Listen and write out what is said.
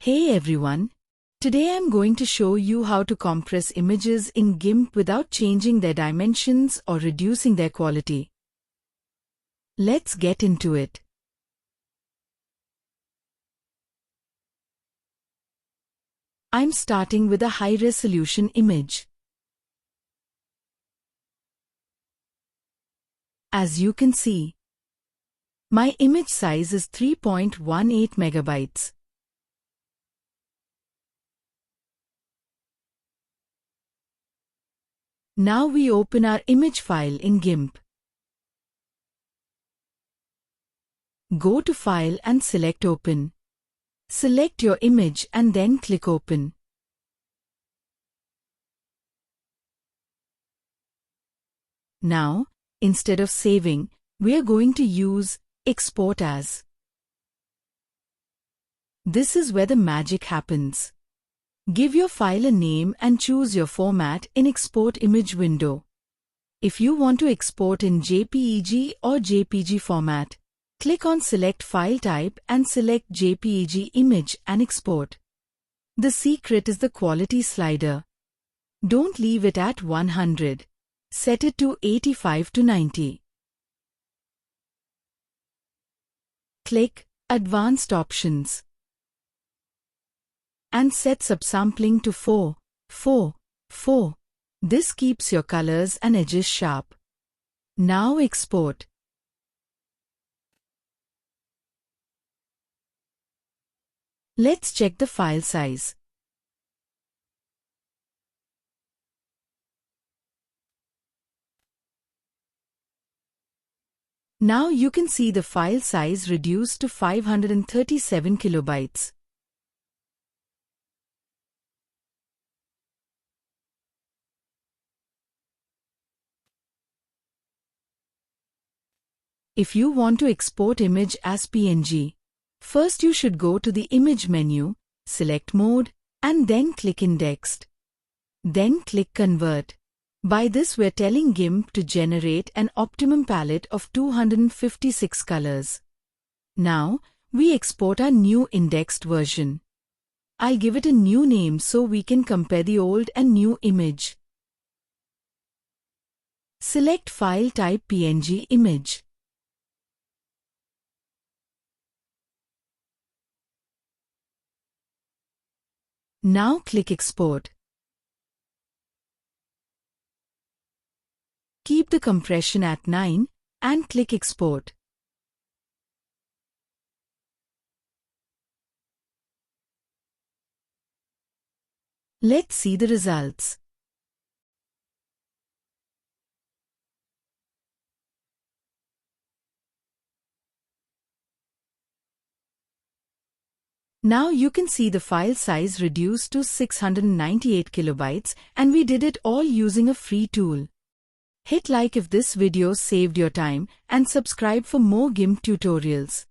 Hey everyone! Today I'm going to show you how to compress images in GIMP without changing their dimensions or reducing their quality. Let's get into it. I'm starting with a high-resolution image. As you can see, my image size is 3.18 megabytes. Now we open our image file in GIMP. Go to File and select Open. Select your image and then click Open. Now, instead of saving, we are going to use Export As. This is where the magic happens. Give your file a name and choose your format in Export Image window. If you want to export in JPEG or JPG format, click on Select File Type and select JPEG image and export. The secret is the quality slider. Don't leave it at 100. Set it to 85 to 90. Click Advanced Options and set subsampling to 4:4:4. This keeps your colors and edges sharp. Now export. Let's check the file size. Now you can see the file size reduced to 537 kilobytes. If you want to export image as PNG, first you should go to the Image menu, select Mode, and then click Indexed. Then click Convert. By this we're telling GIMP to generate an optimum palette of 256 colors. Now, we export our new indexed version. I'll give it a new name so we can compare the old and new image. Select File Type PNG Image. Now click Export. Keep the compression at 9 and click Export. Let's see the results. Now you can see the file size reduced to 698 kilobytes, and we did it all using a free tool. Hit like if this video saved your time and subscribe for more GIMP tutorials.